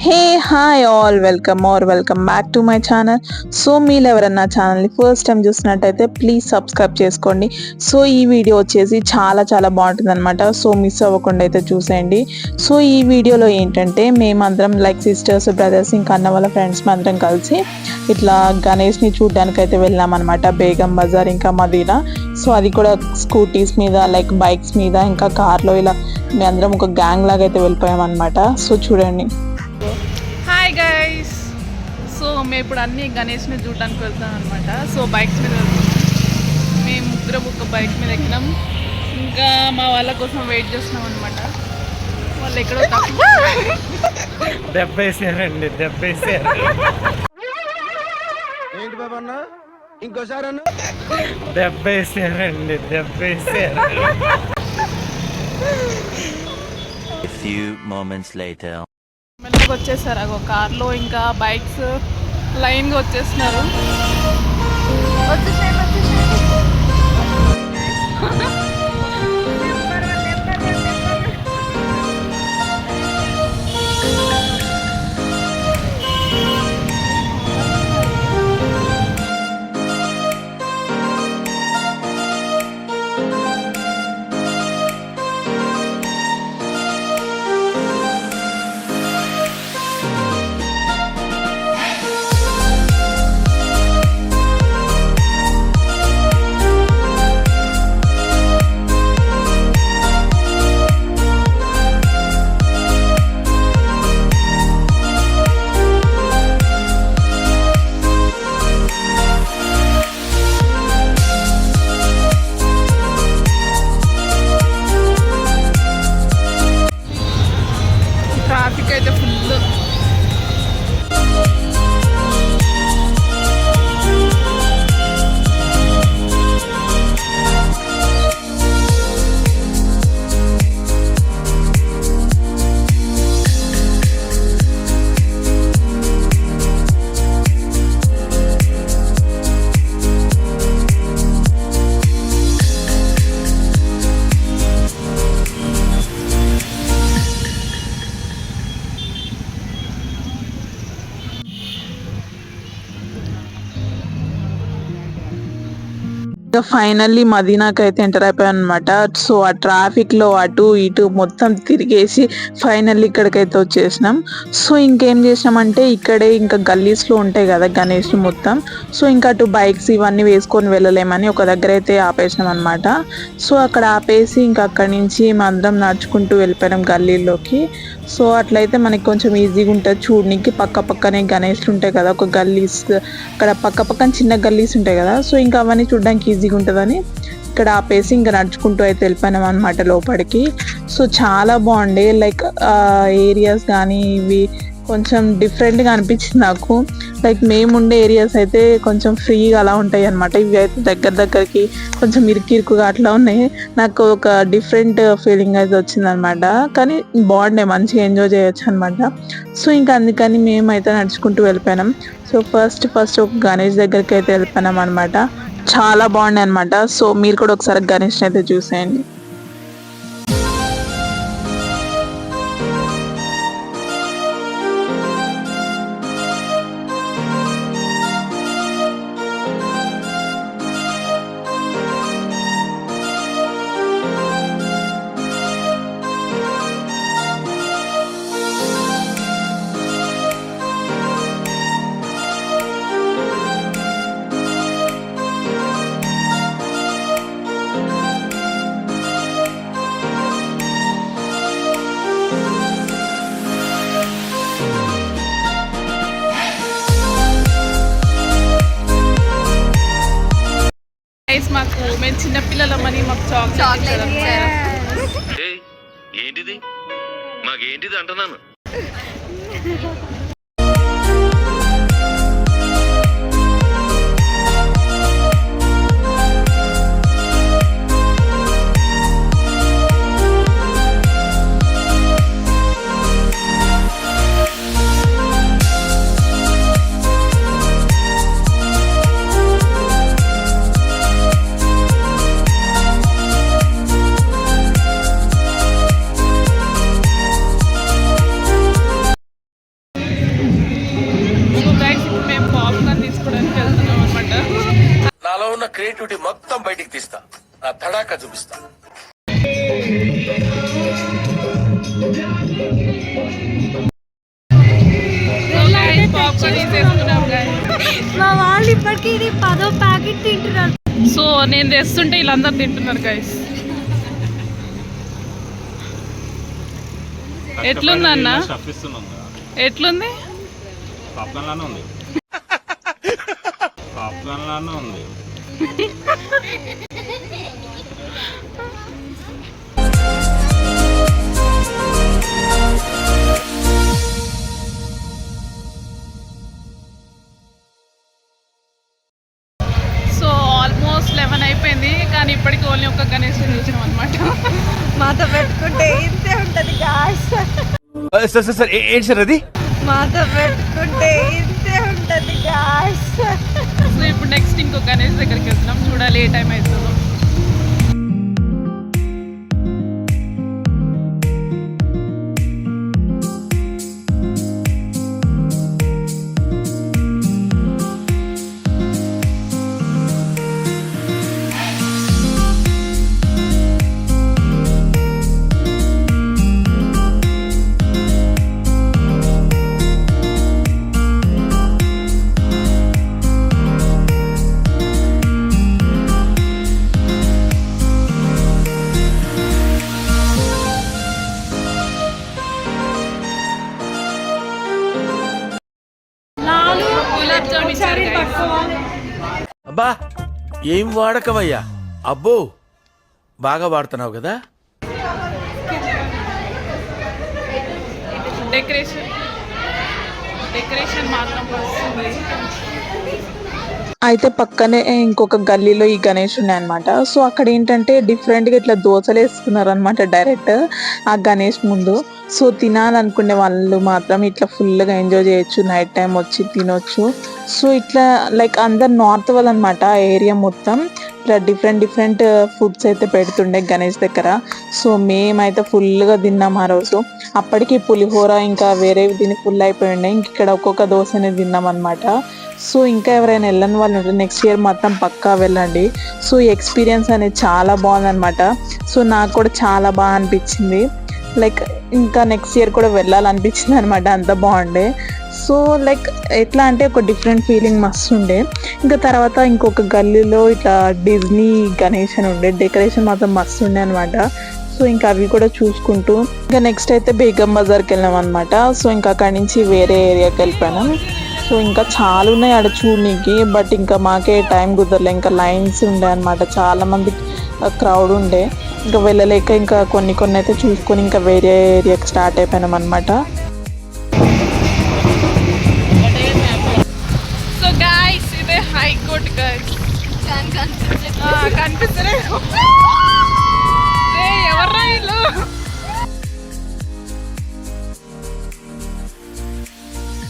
Hey hi all welcome back to my channel. So మీరు ఎవరన్నా ఛానల్ని ఫస్ట్ టైం చూసినట్టయితే ప్లీజ్ సబ్స్క్రైబ్ చేసుకోండి. సో ఈ వీడియో వచ్చేసి చాలా బాగుంటుంది అనమాట. సో మిస్ అవ్వకుండా అయితే చూసేయండి. సో ఈ వీడియోలో ఏంటంటే మేమందరం లైక్ సిస్టర్స్ బ్రదర్స్ ఇంకా అన్న వాళ్ళ ఫ్రెండ్స్ అందరం కలిసి ఇట్లా గణేష్ని చూడడానికి అయితే వెళ్ళాం అనమాట. బేగం బజార్ ఇంకా మదీనా. సో అది కూడా స్కూటీస్ మీద లైక్ బైక్స్ మీద ఇంకా కార్లో ఇలా మేము అందరం ఒక గ్యాంగ్ లాగా అయితే వెళ్ళిపోయాం అనమాట. సో చూడండి. Hi guys. సో మేము ఇప్పుడు అన్ని గణేష్ని చూడడానికి వెళ్తాం అనమాట. సో బైక్స్ మీద వెళ్తాం. మేము ముగ్గురం ఒక బైక్ మీద ఎక్కినాం. ఇంకా మా వాళ్ళ కోసం వెయిట్ చేస్తున్నాం అనమాట. వాళ్ళు ఎక్కడో దెబ్బేసారండి. ఏంటి బాబా అన్న ఇంకోసారి అన్న దెబ్బేసారండి. few moments later. మెల్లగా వచ్చేసారు. అగో కార్లో ఇంకా బైక్స్ లైన్గా వచ్చేస్తున్నారు. ట్రాఫిక్ అయితే ఫుల్. ఫైనల్లీ మదీనాకి అయితే ఎంటర్ అయిపోయాను అనమాట. సో ఆ ట్రాఫిక్లో అటు ఇటు మొత్తం తిరిగేసి ఫైనల్లీ ఇక్కడికైతే వచ్చేసినాం. సో ఇంకేం చేసినామంటే ఇక్కడే ఇంకా గల్లీస్లో ఉంటాయి కదా గణేష్ మొత్తం. సో ఇంకా అటు బైక్స్ ఇవన్నీ వేసుకొని వెళ్ళలేమని ఒక దగ్గర అయితే ఆపేసినాం అనమాట. సో అక్కడ ఆపేసి ఇంకా అక్కడి నుంచి అందరం నడుచుకుంటూ వెళ్ళిపోయినాం గల్లీలోకి. సో అట్లయితే మనకి కొంచెం ఈజీగా ఉంటుంది చూడడానికి. పక్కనే గణేష్లు ఉంటాయి కదా, ఒక గల్లీస్ అక్కడ పక్కన చిన్న గల్లీస్ ఉంటాయి కదా. సో ఇంకా అవన్నీ చూడడానికి ఈజీగా ఉంటుందని ఇక్కడ ఆపేసి ఇంకా నడుచుకుంటూ అయితే వెళ్ళిపోయినాం అనమాట లోపలికి. సో చాలా బాగుండే లైక్ ఏరియాస్ కానీ ఇవి కొంచెం డిఫరెంట్గా అనిపించింది నాకు. లైక్ మేము ఉండే ఏరియాస్ అయితే కొంచెం ఫ్రీగా అలా ఉంటాయి అనమాట. ఇవి అయితే దగ్గరికి కొంచెం ఇరుకుగా అట్లా ఉన్నాయి. నాకు ఒక డిఫరెంట్ ఫీలింగ్ అయితే వచ్చిందనమాట. కానీ బాగుండే, మంచిగా ఎంజాయ్ చేయొచ్చు అనమాట. సో ఇంకా అందుకని మేమైతే నడుచుకుంటూ వెళ్ళిపోయినాం. సో ఫస్ట్ ఒక గణేష్ దగ్గరికి అయితే వెళ్ళిపోయినాం అనమాట. చాలా బాగుండే అనమాట. సో మీరు కూడా ఒకసారి గణేష్ని అయితే చూసేయండి. మాకు మేము చిన్నపిల్లలమని మాకు చాక్లెట్ ఏంటిది మాకేంటిది అంటున్నాను. క్రియేటివిటీ మొత్తం బయటికి తీస్తా, నా తడాక చూపిస్తా. పాప్కార్న్ తెస్తున్నాం మా వాళ్ళు ఇప్పటికీ ఇది 10వ ప్యాకెట్ తింటున్నారు. సో నేను తెస్తుంటే వీళ్ళందరూ తింటున్నారు గైస్. ఎట్లుంది అన్న? ఎట్లుంది? సో ఆల్మోస్ట్ 11 అయిపోయింది, కానీ ఇప్పటికి ఓన్లీ ఒక గణేష్ చూసినాం అనమాట. మాతో పెట్టుకుంటే ఇంతే ఉంటది గాయ్స్. సార్ ఏంటి సార్ అది? మాతో పెట్టుకుంటే ఇంతే ఉంటది గాయ్స్. సో ఇప్పుడు నెక్స్ట్ ఇంకో గణేష్ దగ్గరికి వెళ్తున్నాం, చూడాలి ఏ టైం అవుతుందో. గులాబ్ జామ్ ఇచ్చారు guys. అబ్బా ఏం వాడకవయ్యా, అబ్బో బాగా వాడుతున్నావు కదా. డెకరేషన్ మాత్రం వస్తుంది. అయితే పక్కనే ఇంకొక గల్లీలో ఈ గణేష్ ఉన్నాయి అనమాట. సో అక్కడ ఏంటంటే డిఫరెంట్గా ఇట్లా దోశలు వేసుకున్నారు అనమాట డైరెక్ట్ ఆ గణేష్ ముందు. సో తినాలనుకునే వాళ్ళు మాత్రం ఇట్లా ఫుల్గా ఎంజాయ్ చేయొచ్చు, నైట్ టైం వచ్చి తినొచ్చు. సో ఇట్లా లైక్ అందరు నార్త్ వాళ్ళు అనమాట ఆ ఏరియా మొత్తం ఇట్లా డిఫరెంట్ ఫుడ్స్ అయితే పెడుతుండే గణేష్ దగ్గర. సో మేమైతే ఫుల్గా తిన్నాం ఆ రోజు. అప్పటికి పులిహోర ఇంకా వేరేవి తిని ఫుల్ అయిపోయిండే, ఇంక ఇక్కడ ఒక్కొక్క దోశని తిన్నాం అనమాట. సో ఇంకా ఎవరైనా వెళ్ళని వాళ్ళు ఉంటే నెక్స్ట్ ఇయర్ మొత్తం పక్కా వెళ్ళండి. సో ఈ ఎక్స్పీరియన్స్ అనేది చాలా బాగుందన్నమాట. సో నాకు కూడా చాలా బాగా అనిపించింది, లైక్ ఇంకా నెక్స్ట్ ఇయర్ కూడా వెళ్ళాలనిపించింది అనమాట, అంత బాగుండే. సో లైక్ ఎట్లా అంటే ఒక డిఫరెంట్ ఫీలింగ్ మస్తు ఉండే. ఇంకా తర్వాత ఇంకొక గల్లీలో ఇట్లా డిజ్నీ గణేష్ అని ఉండే, డెకరేషన్ మాత్రం మస్తు ఉండే అనమాట. సో ఇంకా అవి కూడా చూసుకుంటూ ఇంకా నెక్స్ట్ అయితే బేగం బజార్కి వెళ్ళాం అనమాట. సో ఇంకా అక్కడి నుంచి వేరే ఏరియాకి వెళ్ళిపోయాను. సో ఇంకా చాలా ఉన్నాయి ఆడ చూడడానికి, బట్ ఇంకా మాకే టైం కుదరలే, ఇంకా లైన్స్ ఉండే అనమాట, చాలా మంది క్రౌడ్ ఉండే, ఇంకా వెళ్ళలేక ఇంకా కొన్ని అయితే చూసుకొని ఇంకా వేరే ఏరియాకి స్టార్ట్ అయిపోయినాం అనమాట. సో గైస్ ఇదే హైకోర్ట్ గైస్. కనిపిస్తలేదు ఎవర్రా వీళ్ళు.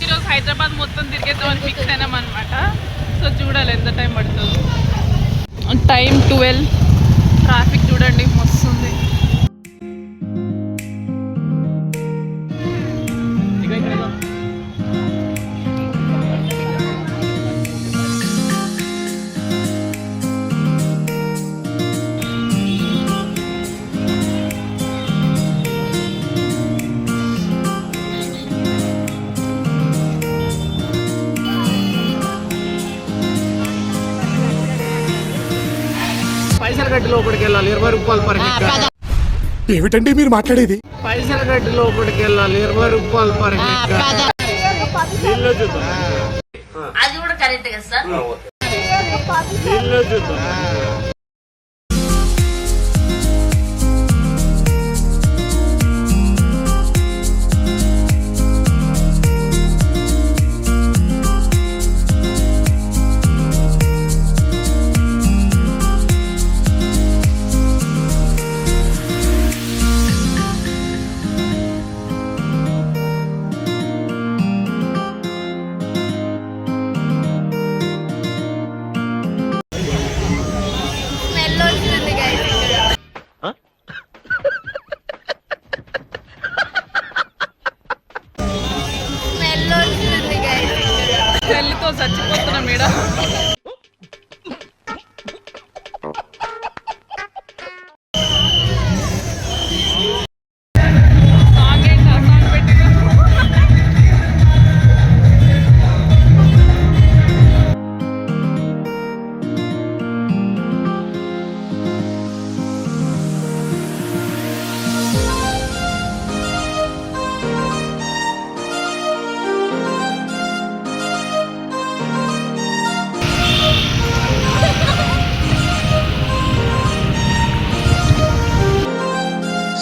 ఈరోజు హైదరాబాద్ మొత్తం తిరిగేద్దామని ఫిక్స్ అయినాం అనమాట. సో చూడాలి ఎంత టైం పడుతుందో. టైం 12, ట్రాఫిక్ చూడండి మస్తుంది. పైసలు గడ్డి లోపలికి వెళ్ళాలి, 20 రూపాయలు పర్ హెక్టార్. ఏమిటండి మీరు మాట్లాడేది? పైసలు గడ్డి లోపలికి వెళ్ళాలి, 20 రూపాయలు పర్ హెక్టార్. నీళ్ళు చూద్దాం, అది కూడా కరెక్ట్ కదా సార్. నీళ్ళు చూద్దాం. పెళ్ళితో చచ్చిపోతున్నాం ఈడ.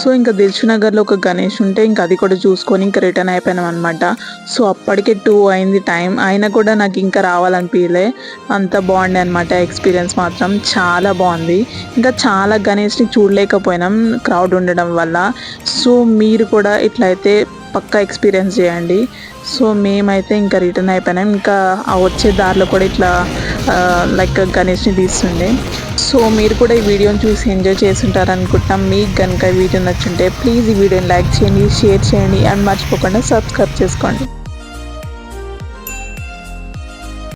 సో ఇంకా దిల్సుఖ్నగర్లో ఒక గణేష్ ఉంటే ఇంకా అది కూడా చూసుకొని ఇంకా రిటర్న్ అయిపోయినాం అనమాట. సో అప్పటికే 2 అయింది టైం, అయినా కూడా నాకు ఇంకా రావాలనిపించలే. అంత బాగుండే అనమాట ఎక్స్పీరియన్స్, మాత్రం చాలా బాగుంది. ఇంకా చాలా గణేష్ని చూడలేకపోయినాం క్రౌడ్ ఉండడం వల్ల. సో మీరు కూడా ఇట్లయితే పక్కా ఎక్స్పీరియన్స్ చేయండి. సో మేమైతే ఇంకా రిటర్న్ అయిపోయినాం. ఇంకా ఆ వచ్చే దారిలో కూడా ఇట్లా లైక్ గణేష్ని తీస్తుండే. సో మీరు కూడా ఈ వీడియోని చూసి ఎంజాయ్ చేస్తుంటారు అనుకుంటున్నాం. మీకు కనుక ఈ వీడియో నచ్చుంటే ప్లీజ్ ఈ వీడియోని లైక్ చేయండి, షేర్ చేయండి అండ్ మర్చిపోకుండా సబ్స్క్రైబ్ చేసుకోండి.